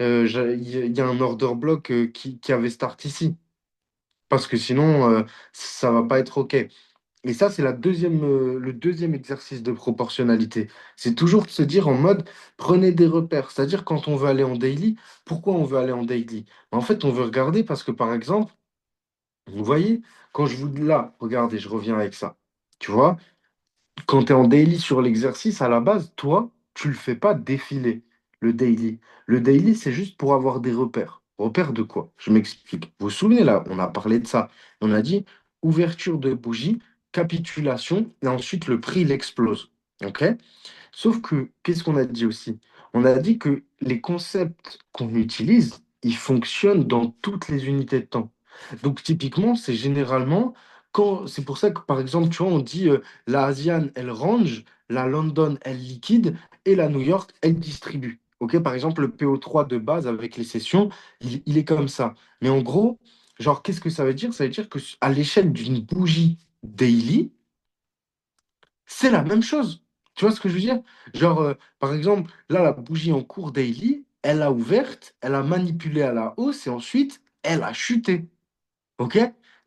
il y a un order block qui avait start ici. Parce que sinon, ça va pas être OK. Et ça, c'est le deuxième exercice de proportionnalité. C'est toujours de se dire en mode, prenez des repères. C'est-à-dire quand on veut aller en daily, pourquoi on veut aller en daily? En fait, on veut regarder parce que, par exemple, vous voyez, quand je vous là, regardez, je reviens avec ça. Tu vois, quand tu es en daily sur l'exercice, à la base, toi, tu le fais pas défiler, le daily. Le daily, c'est juste pour avoir des repères. Repères de quoi? Je m'explique. Vous vous souvenez là, on a parlé de ça. On a dit ouverture de bougie, capitulation, et ensuite le prix, il explose. OK? Sauf que, qu'est-ce qu'on a dit aussi? On a dit que les concepts qu'on utilise, ils fonctionnent dans toutes les unités de temps. Donc typiquement, c'est généralement quand c'est pour ça que par exemple, tu vois, on dit la Asian, elle range, la London, elle liquide et la New York, elle distribue. OK, par exemple, le PO3 de base avec les sessions, il est comme ça. Mais en gros, genre, qu'est-ce que ça veut dire? Ça veut dire que à l'échelle d'une bougie daily, c'est la même chose. Tu vois ce que je veux dire? Genre, par exemple, là, la bougie en cours daily, elle a ouverte, elle a manipulé à la hausse et ensuite, elle a chuté. OK?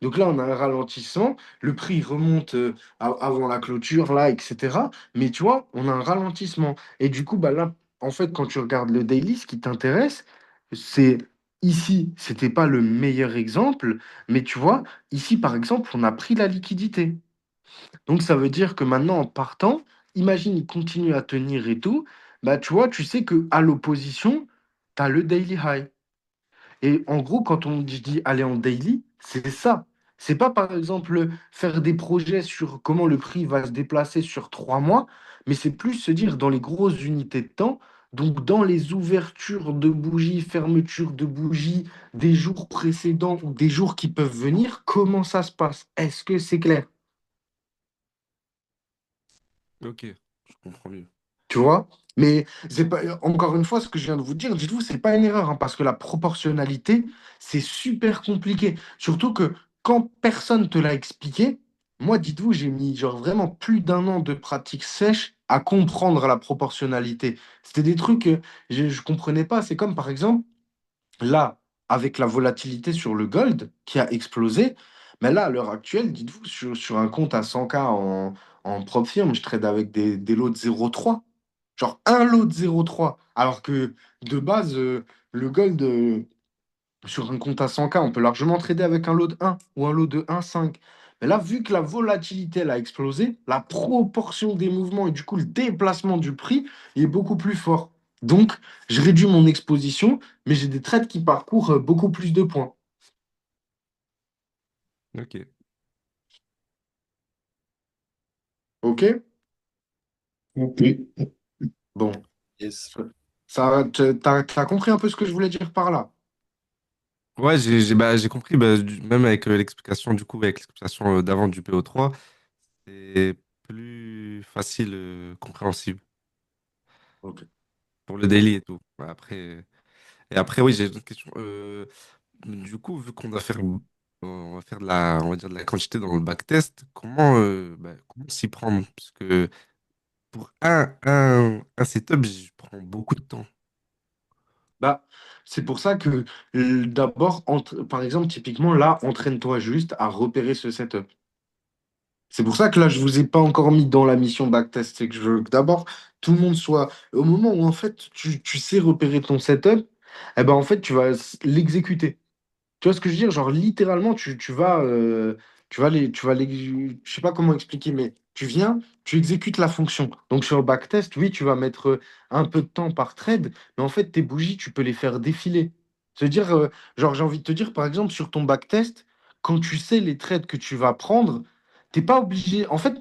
Donc là, on a un ralentissement, le prix remonte avant la clôture, là, etc. Mais tu vois, on a un ralentissement. Et du coup, bah là, en fait, quand tu regardes le daily, ce qui t'intéresse, c'est ici, c'était pas le meilleur exemple, mais tu vois, ici, par exemple, on a pris la liquidité. Donc ça veut dire que maintenant, en partant, imagine, il continue à tenir et tout, bah tu vois, tu sais que à l'opposition, tu as le daily high. Et en gros, quand on dit aller en daily, c'est ça. C'est pas par exemple faire des projets sur comment le prix va se déplacer sur 3 mois, mais c'est plus se dire dans les grosses unités de temps, donc dans les ouvertures de bougies, fermetures de bougies, des jours précédents ou des jours qui peuvent venir, comment ça se passe? Est-ce que c'est clair? Ok, je comprends mieux. Tu vois? Mais c'est pas, encore une fois, ce que je viens de vous dire, dites-vous, c'est pas une erreur, hein, parce que la proportionnalité, c'est super compliqué. Surtout que quand personne te l'a expliqué, moi, dites-vous, j'ai mis genre vraiment plus d'1 an de pratique sèche à comprendre la proportionnalité. C'était des trucs que je comprenais pas. C'est comme par exemple, là, avec la volatilité sur le gold qui a explosé, mais là, à l'heure actuelle, dites-vous, sur un compte à 100K en prop firme, je trade avec des lots de 0,3. Genre un lot de 0,3. Alors que de base, le gold, sur un compte à 100K, on peut largement trader avec un lot de 1 ou un lot de 1,5. Mais là, vu que la volatilité elle a explosé, la proportion des mouvements et du coup le déplacement du prix est beaucoup plus fort. Donc, je réduis mon exposition, mais j'ai des trades qui parcourent beaucoup plus de points. Ok. OK? Ok. Bon. Yes. T'as compris un peu ce que je voulais dire par là? Ouais, j'ai compris, bah, même avec l'explication, du coup, avec l'explication d'avant du PO3, c'est plus facile, compréhensible OK. pour le daily et tout. Et après, oui, j'ai une autre question. Du coup, vu on va faire on va dire de la quantité dans le backtest, comment s'y prendre? Parce que pour un setup, je prends beaucoup de temps. Bah, c'est pour ça que d'abord, par exemple, typiquement, là, entraîne-toi juste à repérer ce setup. C'est pour ça que là, je vous ai pas encore mis dans la mission backtest. C'est que je veux que d'abord, tout le monde soit. Au moment où, en fait, tu sais repérer ton setup, eh ben, en fait, tu vas l'exécuter. Tu vois ce que je veux dire? Genre, littéralement, je sais pas comment expliquer, mais tu viens, tu exécutes la fonction. Donc, sur le backtest, oui, tu vas mettre un peu de temps par trade, mais en fait, tes bougies, tu peux les faire défiler. C'est-à-dire, genre, j'ai envie de te dire, par exemple, sur ton backtest, quand tu sais les trades que tu vas prendre, t'es pas obligé. En fait,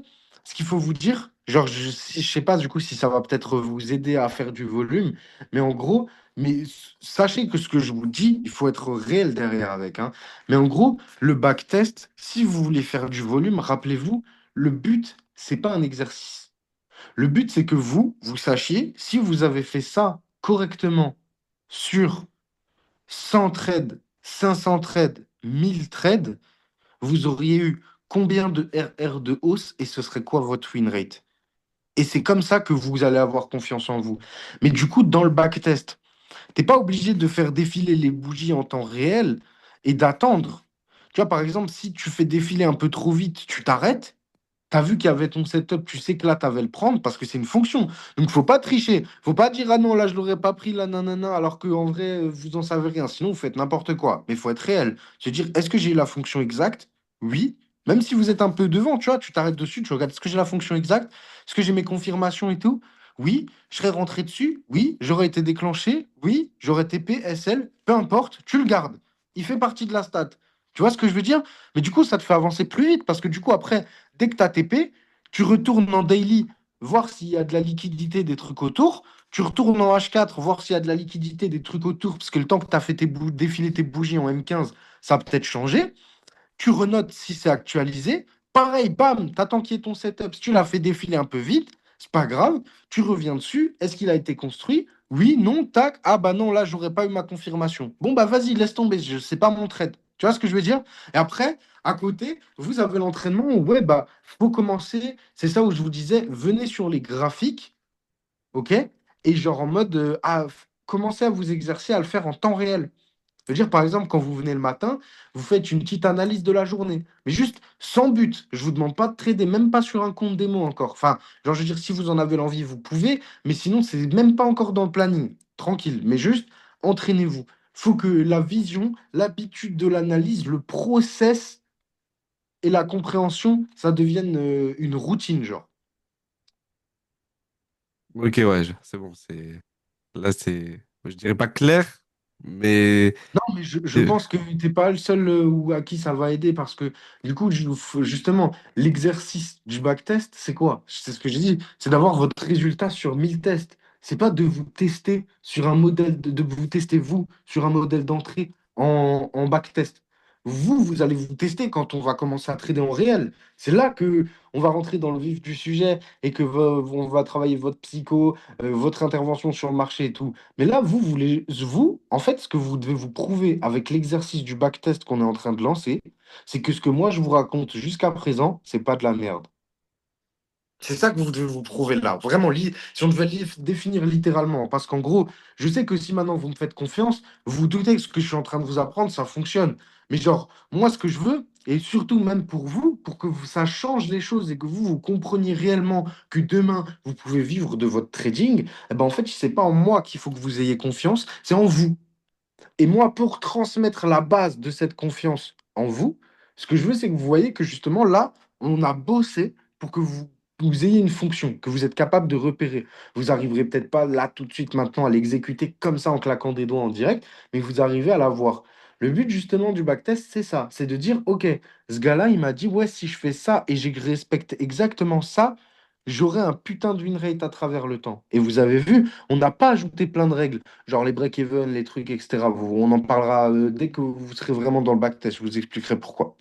ce qu'il faut vous dire, genre, je sais pas du coup si ça va peut-être vous aider à faire du volume, mais en gros, mais sachez que ce que je vous dis, il faut être réel derrière avec, hein. Mais en gros, le backtest, si vous voulez faire du volume, rappelez-vous, le but, c'est pas un exercice. Le but, c'est que vous sachiez si vous avez fait ça correctement sur 100 trades, 500 trades, 1000 trades, vous auriez eu combien de RR de hausse et ce serait quoi votre win rate? Et c'est comme ça que vous allez avoir confiance en vous. Mais du coup, dans le backtest, t'es pas obligé de faire défiler les bougies en temps réel et d'attendre. Tu vois, par exemple, si tu fais défiler un peu trop vite, tu t'arrêtes. Tu as vu qu'il y avait ton setup, tu sais que là, tu avais le prendre parce que c'est une fonction. Donc, faut pas tricher. Faut pas dire, ah non, là, je l'aurais pas pris, là, nanana, alors qu'en vrai, vous en savez rien. Sinon, vous faites n'importe quoi. Mais il faut être réel. Se dire, est-ce que j'ai la fonction exacte? Oui. Même si vous êtes un peu devant, tu vois, tu t'arrêtes dessus, tu regardes, est-ce que j'ai la fonction exacte? Est-ce que j'ai mes confirmations et tout? Oui. Je serais rentré dessus? Oui. J'aurais été déclenché? Oui. J'aurais TP, SL? Peu importe, tu le gardes. Il fait partie de la stat. Tu vois ce que je veux dire? Mais du coup, ça te fait avancer plus vite parce que du coup, après, dès que tu as TP, tu retournes en daily, voir s'il y a de la liquidité, des trucs autour. Tu retournes en H4, voir s'il y a de la liquidité, des trucs autour, parce que le temps que tu as fait défiler tes bougies en M15, ça a peut-être changé. Tu renotes si c'est actualisé. Pareil, bam, t'attends qu'il y ait ton setup. Si tu l'as fait défiler un peu vite, c'est pas grave. Tu reviens dessus. Est-ce qu'il a été construit? Oui, non, tac. Ah bah non, là, j'aurais pas eu ma confirmation. Bon bah vas-y, laisse tomber. Je sais pas mon trade. Tu vois ce que je veux dire? Et après, à côté, vous avez l'entraînement où, ouais, bah, faut commencer. C'est ça où je vous disais, venez sur les graphiques, ok? Et genre en mode, commencez à vous exercer à le faire en temps réel. Je veux dire, par exemple, quand vous venez le matin, vous faites une petite analyse de la journée, mais juste sans but. Je vous demande pas de trader, même pas sur un compte démo encore. Enfin, genre, je veux dire, si vous en avez l'envie, vous pouvez, mais sinon, c'est même pas encore dans le planning. Tranquille, mais juste entraînez-vous. Faut que la vision, l'habitude de l'analyse, le process et la compréhension, ça devienne une routine, genre. Ok, ouais, c'est bon. Là, je dirais pas clair, mais Non, mais je euh, pense que tu n'es pas le seul ou à qui ça va aider parce que du coup, justement, l'exercice du backtest, c'est quoi? C'est ce que j'ai dit, c'est d'avoir votre résultat sur 1000 tests. C'est pas de vous tester sur un modèle, de vous tester vous sur un modèle d'entrée en backtest. Vous allez vous tester quand on va commencer à trader en réel. C'est là que on va rentrer dans le vif du sujet et que on va travailler votre psycho, votre intervention sur le marché et tout. Mais là, vous, en fait, ce que vous devez vous prouver avec l'exercice du backtest qu'on est en train de lancer, c'est que ce que moi je vous raconte jusqu'à présent, c'est pas de la merde. C'est ça que vous devez vous prouver là. Vraiment, si on devait définir littéralement, parce qu'en gros, je sais que si maintenant vous me faites confiance, vous vous doutez que ce que je suis en train de vous apprendre, ça fonctionne. Mais genre, moi, ce que je veux, et surtout même pour vous, pour que ça change les choses et que vous compreniez réellement que demain, vous pouvez vivre de votre trading, eh ben en fait, c'est pas en moi qu'il faut que vous ayez confiance, c'est en vous. Et moi, pour transmettre la base de cette confiance en vous, ce que je veux, c'est que vous voyez que justement là, on a bossé pour que vous ayez une fonction, que vous êtes capable de repérer. Vous arriverez peut-être pas là tout de suite maintenant à l'exécuter comme ça en claquant des doigts en direct, mais vous arrivez à la voir. Le but justement du backtest, c'est ça, c'est de dire, OK, ce gars-là, il m'a dit, ouais, si je fais ça et je respecte exactement ça, j'aurai un putain de win rate à travers le temps. Et vous avez vu, on n'a pas ajouté plein de règles genre les break-even, les trucs, etc. On en parlera dès que vous serez vraiment dans le backtest, je vous expliquerai pourquoi.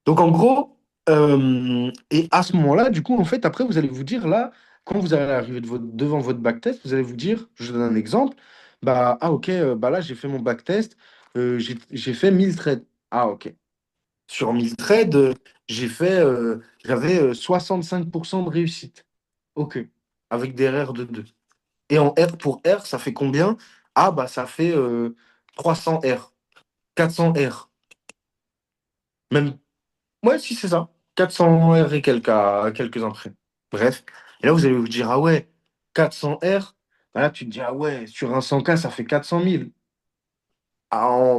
Donc en gros, et à ce moment-là, du coup, en fait, après, vous allez vous dire, là, quand vous allez arriver devant votre backtest, vous allez vous dire, je donne un exemple, bah, ah ok, bah là, j'ai fait mon backtest, j'ai fait 1000 trades. Ah ok. Sur 1000 trades, j'avais 65% de réussite. Ok. Avec des RR de 2. Et en R pour R, ça fait combien? Ah, bah, ça fait 300 R, 400 R. Même, ouais, si, c'est ça. 400 R et quelques-uns près. Bref. Et là, vous allez vous dire, ah ouais, 400 R. Bah là, tu te dis, ah ouais, sur un 100K, ça fait 400 000.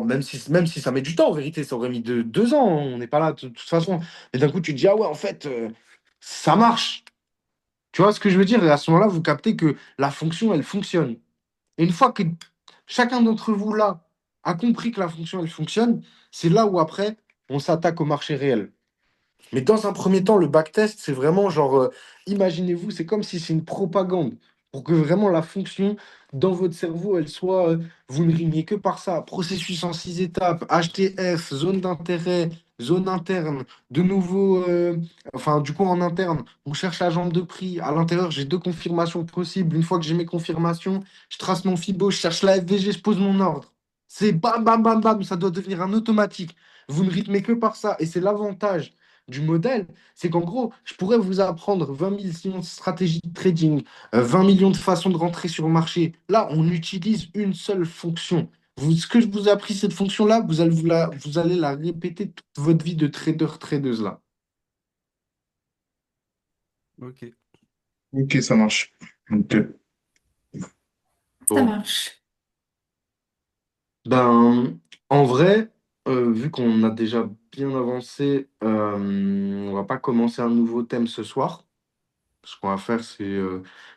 Même si ça met du temps, en vérité, ça aurait mis 2 ans. On n'est pas là de toute façon. Et d'un coup, tu te dis, ah ouais, en fait, ça marche. Tu vois ce que je veux dire? Et à ce moment-là, vous captez que la fonction, elle fonctionne. Et une fois que chacun d'entre vous là a compris que la fonction elle fonctionne, c'est là où après on s'attaque au marché réel. Mais dans un premier temps, le backtest, c'est vraiment genre, imaginez-vous, c'est comme si c'est une propagande pour que vraiment la fonction dans votre cerveau, elle soit, vous ne rimiez que par ça. Processus en 6 étapes, HTF, zone d'intérêt, zone interne, de nouveau, enfin, du coup, en interne, on cherche la jambe de prix. À l'intérieur, j'ai 2 confirmations possibles. Une fois que j'ai mes confirmations, je trace mon Fibo, je cherche la FVG, je pose mon ordre. C'est bam, bam, bam, bam, ça doit devenir un automatique. Vous ne rythmez que par ça. Et c'est l'avantage du modèle, c'est qu'en gros, je pourrais vous apprendre 20 millions de stratégies de trading, 20 millions de façons de rentrer sur le marché. Là, on utilise une seule fonction. Ce que je vous ai appris, cette fonction-là, vous allez la répéter toute votre vie de trader-tradeuse là. ok. Ok, ça marche. Ok. Ça Bon. marche. Ben, en vrai, vu qu'on a déjà bien avancé, on va pas commencer un nouveau thème ce soir. Ce qu'on va faire, c'est,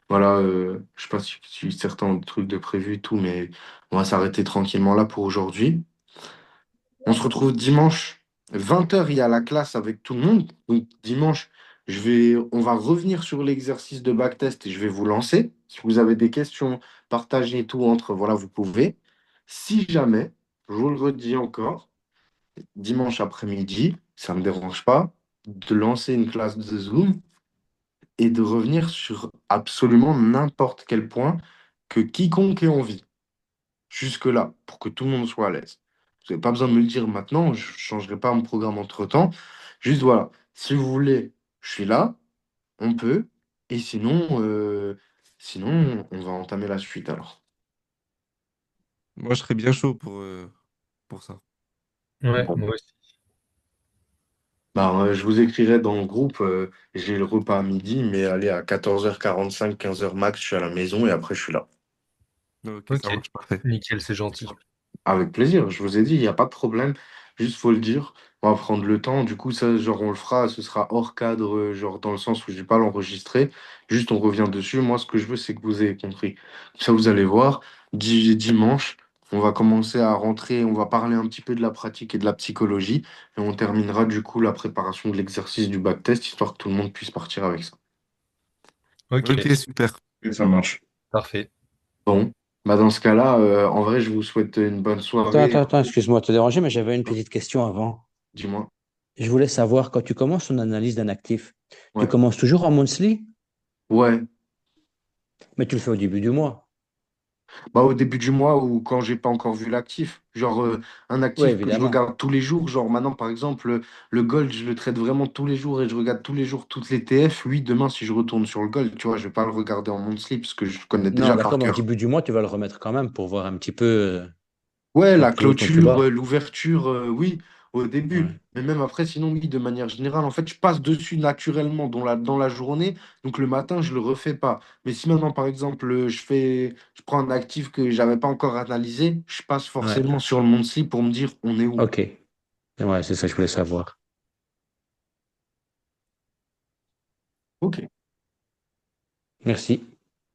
voilà, je sais pas si certains ont des trucs de prévu et tout, mais on va s'arrêter tranquillement là pour aujourd'hui. On se retrouve dimanche, 20h, il y a la classe avec tout le monde. Donc dimanche, on va revenir sur l'exercice de backtest et je vais vous lancer. Si vous avez des questions, partagez tout entre, voilà, vous pouvez. Si jamais, je vous le redis encore, dimanche après-midi, ça ne me dérange pas de lancer une classe de Zoom et de revenir sur absolument n'importe quel point que quiconque ait envie. Jusque-là, pour que tout le monde soit à l'aise. Vous n'avez pas besoin de me le dire maintenant, je ne changerai pas mon programme entre-temps. Juste voilà, si vous voulez, je suis là, on peut, et sinon, on va entamer la suite alors. Moi, je serais bien chaud pour ça. Ouais, Bon. moi aussi. Bah, je vous écrirai dans le groupe, j'ai le repas à midi, mais allez, à 14h45, 15h max, je suis à la maison et après je suis là. Ok, ça Ok, marche parfait. nickel, c'est gentil. Avec plaisir, je vous ai dit, il n'y a pas de problème. Juste, faut le dire. On va prendre le temps. Du coup, ça, genre, on le fera. Ce sera hors cadre, genre, dans le sens où je vais pas l'enregistrer. Juste, on revient dessus. Moi, ce que je veux, c'est que vous ayez compris. Ça, vous allez voir. Dimanche, on va commencer à rentrer. On va parler un petit peu de la pratique et de la psychologie. Et on terminera, du coup, la préparation de l'exercice du back test, histoire que tout le monde puisse partir avec ça. Ok, Ok, super. Ok, ça marche. parfait. Bon. Bah, dans ce cas-là, en vrai, je vous souhaite une bonne soirée. Excuse-moi de te déranger, mais j'avais une petite question avant. Dis-moi. Je voulais savoir, quand tu commences une analyse d'un actif, tu Ouais. commences toujours en monthly, Ouais. mais tu le fais au début du mois. Bah, au début du mois ou quand j'ai pas encore vu l'actif. Genre, un Oui, actif que je évidemment. regarde tous les jours. Genre, maintenant, par exemple, le gold, je le traite vraiment tous les jours et je regarde tous les jours toutes les TF. Oui, demain, si je retourne sur le gold, tu vois, je vais pas le regarder en monthly parce que je connais Non, déjà d'accord, par mais au cœur. début du mois, tu vas le remettre quand même pour voir un petit peu Ouais, ton la plus haut, ton plus clôture, bas. l'ouverture, oui, au début. Ouais. Mais même après, sinon, oui, de manière générale, en fait, je passe dessus naturellement dans la journée. Donc, le matin, je le refais pas. Mais si maintenant, par exemple, je prends un actif que j'avais pas encore analysé, je passe Ouais. forcément sur le monthly pour me dire, on est où? Ok. Ouais, c'est ça que je voulais savoir. Ok. Merci.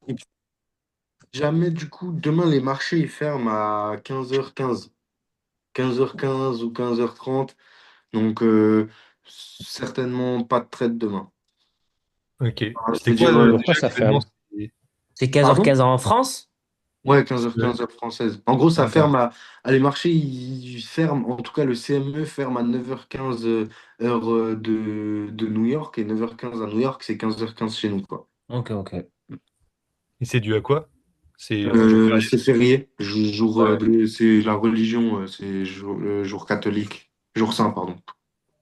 Et puis, jamais, du coup, demain, les marchés, ils ferment à 15h15. 15h15 ou 15h30. Donc, certainement pas de trade demain. Ok. C'était quoi C'est-à-dire, Pourquoi déjà ça l'événement? ferme? C'est 15h15 pardon? en France? Ouais, 15h, Ouais. 15h française. En gros, ça ferme Ok. les marchés, ils ferment, en tout cas, le CME ferme à 9h15 heure de New York et 9h15 à New York, c'est 15h15 chez nous, quoi. Ok, ok. Et c'est dû à quoi? C'est un jour férié? C'est férié, Ouais. c'est la religion, c'est jour catholique, jour saint, pardon.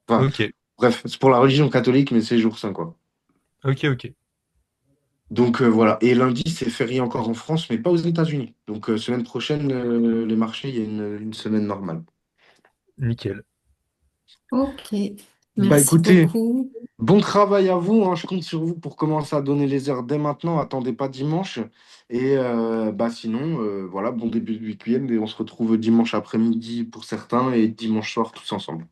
Enfin, Ok, bref, c'est pour la religion catholique, mais c'est jour saint, quoi. ok, ok. Donc voilà. Et lundi, c'est férié encore en France, mais pas aux États-Unis. Donc semaine prochaine, les marchés, il y a une semaine normale. Nickel. Ok. Bah Merci écoutez, beaucoup. bon travail à vous, hein. Je compte sur vous pour commencer à donner les heures dès maintenant. Attendez pas dimanche. Et bah sinon, voilà, bon début de week-end et on se retrouve dimanche après-midi pour certains et dimanche soir tous ensemble.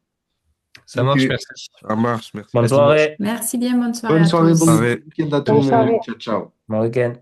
Ça Ok, marche, merci. Ça marche, merci. Bonne À dimanche. soirée. Merci bien. Bonne soirée Bonne à soirée, tous. bon Pareil. week-end à tout le Salut, monde. salut. Ciao, ciao. Bon week-end.